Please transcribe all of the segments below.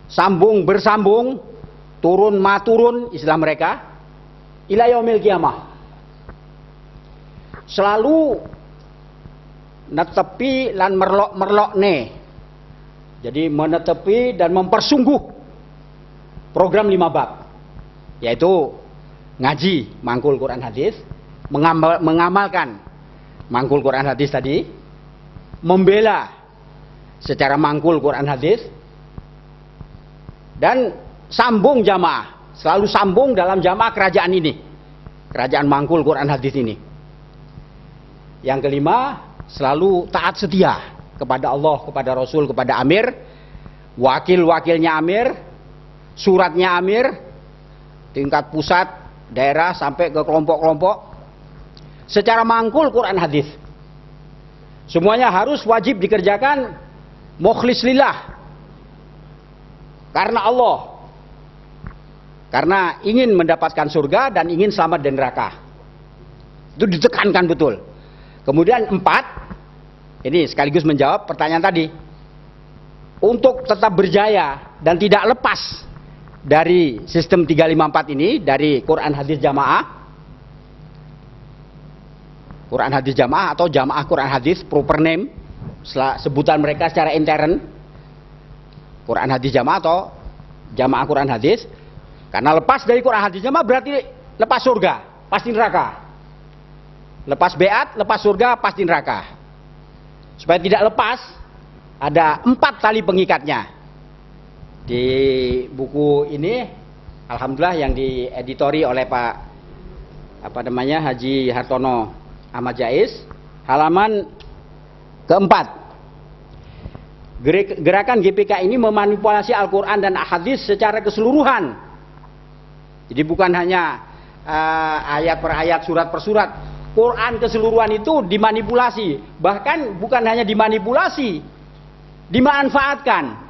sambung bersambung, turun maturun istilah mereka, ila yaumil qiyamah. Selalu netepi lan merlok-merlokne. Jadi menetepi dan mempersungguh program 5 bab, yaitu ngaji mangkul Quran hadis, mengamalkan mangkul Quran hadis tadi, membela secara mangkul Quran hadis, dan sambung jamaah, selalu sambung dalam jamaah kerajaan ini, kerajaan mangkul Quran hadis ini. Yang kelima, selalu taat setia kepada Allah, kepada Rasul, kepada Amir, wakil-wakilnya Amir, suratnya Amir, tingkat pusat, daerah sampai ke kelompok-kelompok, secara mangkul Quran hadis. Semuanya harus wajib dikerjakan mukhlis lillah, karena Allah, karena ingin mendapatkan surga dan ingin selamat dari neraka. Itu ditekankan betul. Kemudian 4, ini sekaligus menjawab pertanyaan tadi, untuk tetap berjaya dan tidak lepas dari sistem 354 ini, dari Quran hadis jamaah, Quran hadis jamaah atau jamaah Quran hadis, proper name, sebutan mereka secara intern, Quran hadis jamaah atau jamaah Quran hadis. Karena lepas dari Quran hadis jamaah berarti lepas surga, pasti neraka. Lepas beat, lepas surga, pasti neraka. Supaya tidak lepas, ada 4 tali pengikatnya. Di buku ini, alhamdulillah yang dieditori oleh Pak Haji Hartono Ahmad Jais, halaman keempat. Gerakan GPK ini memanipulasi Al-Quran dan hadis secara keseluruhan. Jadi bukan hanya ayat per ayat, surat per surat. Quran keseluruhan itu dimanipulasi. Bahkan bukan hanya dimanipulasi, dimanfaatkan.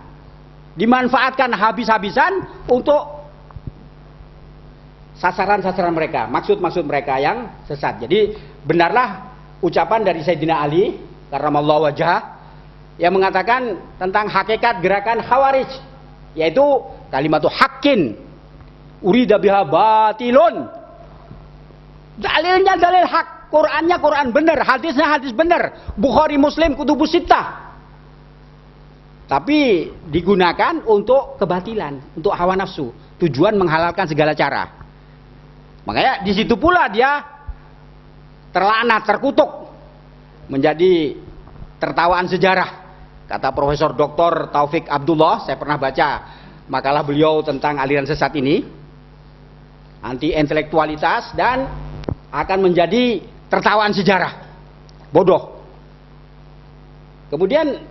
Dimanfaatkan habis-habisan untuk sasaran-sasaran mereka, maksud-maksud mereka yang sesat. Jadi benarlah ucapan dari Sayyidina Ali karramallahu wajhah yang mengatakan tentang hakikat gerakan Khawarij, yaitu kalimatu haqqin urida biha batilun. Dalilnya dalil hak, Qurannya Quran benar, hadisnya hadis benar, Bukhari Muslim kutubus sittah. Tapi digunakan untuk kebatilan, untuk hawa nafsu, tujuan menghalalkan segala cara. Makanya di situ pula dia terlaknat, terkutuk, menjadi tertawaan sejarah. Kata Profesor Dr. Taufik Abdullah, saya pernah baca makalah beliau tentang aliran sesat ini, anti intelektualitas dan akan menjadi tertawaan sejarah, bodoh. Kemudian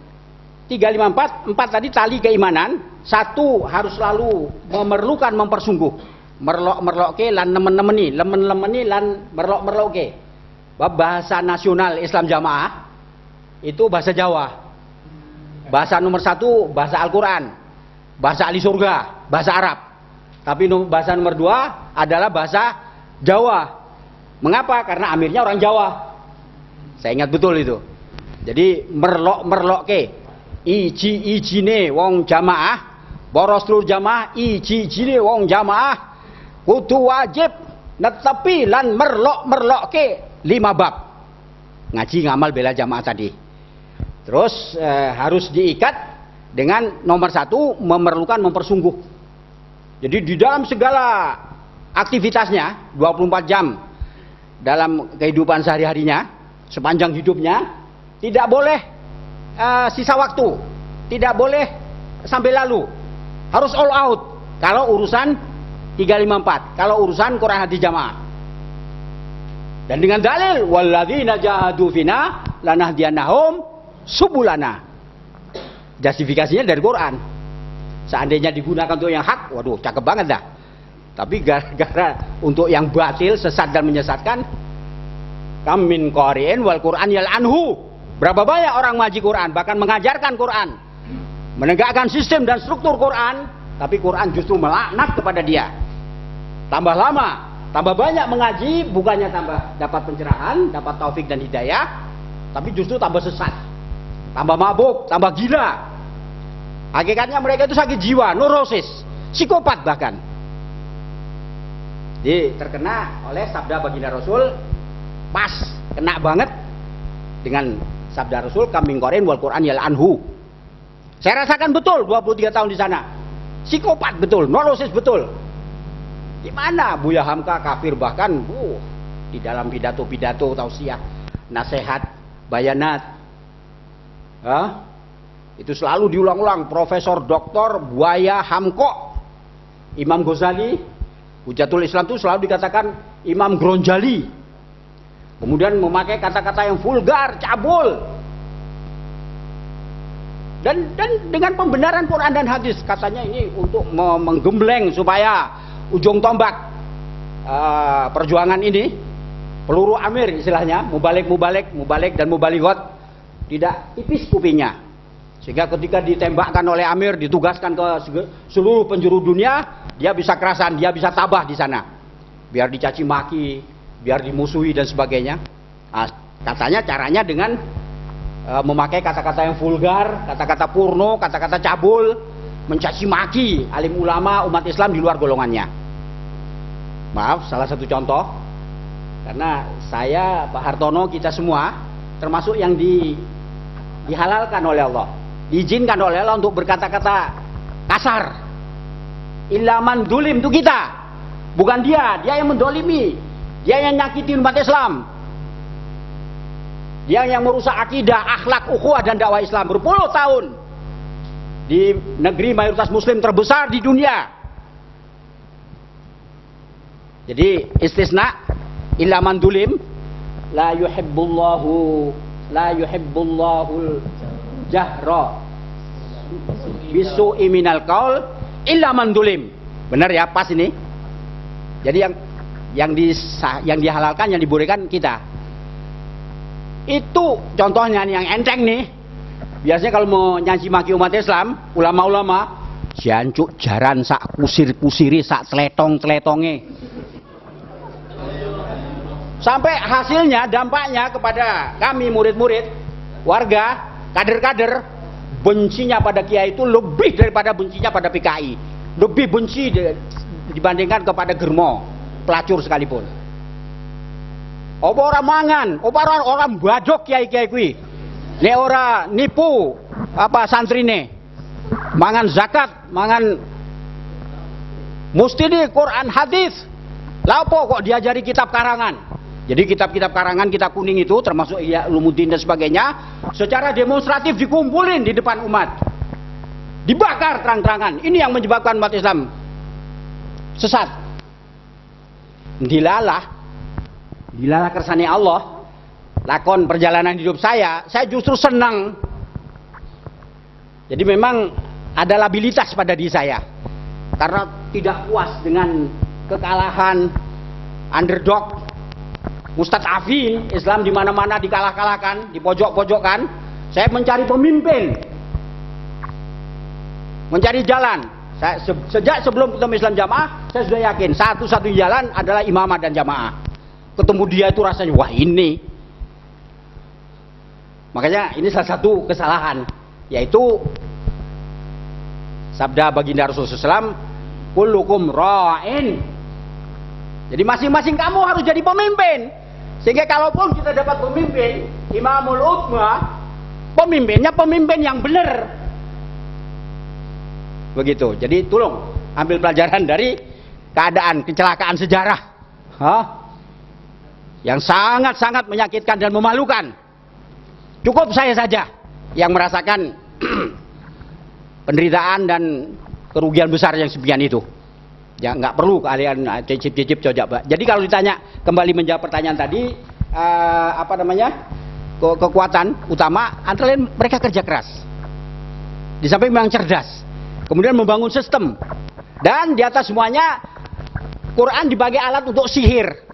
354, 4 tadi tali keimanan. 1 harus selalu memerlukan mempersungguh, merlok-merloke lan nemen-nemeni, lemen-lemeni lan merlok-merloke. Bahasa nasional Islam Jamaah itu bahasa Jawa. Bahasa nomor 1 bahasa Al-Quran, bahasa ahli surga, bahasa Arab. Tapi bahasa nomor 2 adalah bahasa Jawa. Mengapa? Karena amirnya orang Jawa. Saya ingat betul itu. Jadi merlok-merloke, iji-ijine wong jamaah, boros seluruh jamaah, iji-ijine wong jamaah, kudu wajib netepi lan merlok-merloke 5 bab. Ngaji ngamal bela jamaah tadi. Terus harus diikat dengan nomor 1, memerlukan mempersungguh. Jadi di dalam segala aktivitasnya 24 jam dalam kehidupan sehari-harinya, sepanjang hidupnya, tidak boleh sisa waktu, tidak boleh sampai lalu, harus all out kalau urusan 354, kalau urusan Quran hadis jamaah. Dan dengan dalil walladzina jahadu fina lanahdiyannahum subulana. Justifikasinya dari Quran. Seandainya digunakan untuk yang hak, waduh cakep banget dah. Tapi gara-gara untuk yang batil, sesat dan menyesatkan, kam min qari'in wal Qur'an yal'anhu. Berapa banyak orang ngaji Quran, bahkan mengajarkan Quran, menegakkan sistem dan struktur Quran, tapi Quran justru melaknat kepada dia. Tambah lama, tambah banyak mengaji, bukannya tambah dapat pencerahan, dapat taufik dan hidayah, tapi justru tambah sesat, tambah mabuk, tambah gila. Hakikatnya mereka itu sakit jiwa, neurosis, psikopat bahkan. Jadi terkena oleh sabda baginda Rasul, pas, kena banget dengan sabda Rasul, kambing korin wal Quran yal anhu. Saya rasakan betul 23 tahun di sana. Psikopat betul, neurosis betul. Di mana Buya Hamka kafir bahkan di dalam pidato-pidato tausiah, nasihat, bayanat. Itu selalu diulang-ulang. Profesor Dr. Buya Hamka, Imam Ghazali, Hujatul Islam itu selalu dikatakan Imam Gronjali. Kemudian memakai kata-kata yang vulgar, cabul. Dan dengan pembenaran Quran dan hadis, katanya ini untuk menggembleng supaya ujung tombak perjuangan ini, peluru amir istilahnya, mubalik dan mubalighot, tidak tipis kupingnya. Sehingga ketika ditembakkan oleh amir, ditugaskan ke seluruh penjuru dunia, dia bisa kerasan, dia bisa tabah di sana. Biar dicaci maki, biar dimusuhi dan sebagainya. Katanya caranya dengan memakai kata-kata yang vulgar, kata-kata porno, kata-kata cabul, mencaci maki alim ulama umat Islam di luar golongannya. Maaf, salah satu contoh. Karena saya, Pak Hartono, kita semua termasuk yang dihalalkan oleh Allah, diizinkan oleh Allah untuk berkata-kata kasar. Ilaman dulim itu kita, bukan dia yang mendolimi, dia yang nyakiti umat Islam, dia yang merusak akidah, akhlak, ukhuwah dan dakwah Islam berpuluh tahun di negeri mayoritas muslim terbesar di dunia. Jadi istisna ilaman dulim, la yuhibbullahu jahra bisu'i minal qaul illa man dulim. Benar ya, pas ini. Jadi yang dihalalkan, yang dibolehkan kita. Itu contohnya yang enteng nih. Biasanya kalau mau nyaci maki umat Islam, ulama-ulama, jancuk jaran sak kusir-kusiri sak tletong-tletonge. Sampai hasilnya, dampaknya kepada kami murid-murid, warga, kader-kader, bencinya pada Kiai itu lebih daripada bencinya pada PKI. Lebih benci dibandingkan kepada Germo, pelacur sekalipun. Apa orang mangan, apa orang badok Kiai-Kiai kuwi. Nek ora nipu santrine. Mangan zakat, mangan mesti di Quran hadis. Lah apa kok diajari kitab karangan? Jadi kitab-kitab karangan, kitab kuning itu termasuk Ihya Ulumuddin dan sebagainya, secara demonstratif dikumpulin di depan umat. Dibakar terang-terangan. Ini yang menyebabkan umat Islam sesat. Dilalah kersane Allah. Lakon perjalanan hidup saya justru senang. Jadi memang ada labilitas pada diri saya. Karena tidak puas dengan kekalahan, underdog, mustad'afin, Islam di mana-mana dikalah-kalahkan, di pojok-pojokkan. Saya mencari pemimpin, mencari jalan. Sejak sebelum ketemu Islam Jamaah, saya sudah yakin satu-satunya jalan adalah imamah dan jamaah. Ketemu dia itu rasanya, wah ini. Makanya ini salah satu kesalahan, yaitu sabda baginda Rasulullah SAW, kullukum ra'in. Jadi masing-masing kamu harus jadi pemimpin. Sehingga kalaupun kita dapat pemimpin, imamul ummah, pemimpinnya pemimpin yang benar. Begitu. Jadi tolong ambil pelajaran dari keadaan kecelakaan sejarah yang sangat-sangat menyakitkan dan memalukan. Cukup saya saja yang merasakan penderitaan dan kerugian besar yang sekian itu. Ya nggak perlu kalian cicip-cicip coba. Jadi kalau ditanya, kembali menjawab pertanyaan tadi, kekuatan utama antara lain mereka kerja keras. Di samping memang cerdas. Kemudian membangun sistem. Dan di atas semuanya Quran dibagi alat untuk sihir.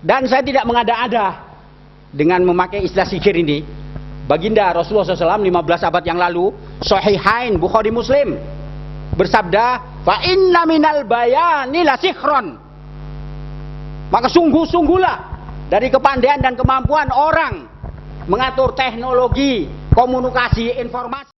Dan saya tidak mengada-ada dengan memakai istilah sihir ini. Baginda Rasulullah SAW 15 abad yang lalu, Sahihain Bukhari Muslim, bersabda, fa inna minal bayani la sikhron. Maka sungguh-sungguhlah dari kepandaian dan kemampuan orang mengatur teknologi, komunikasi, informasi.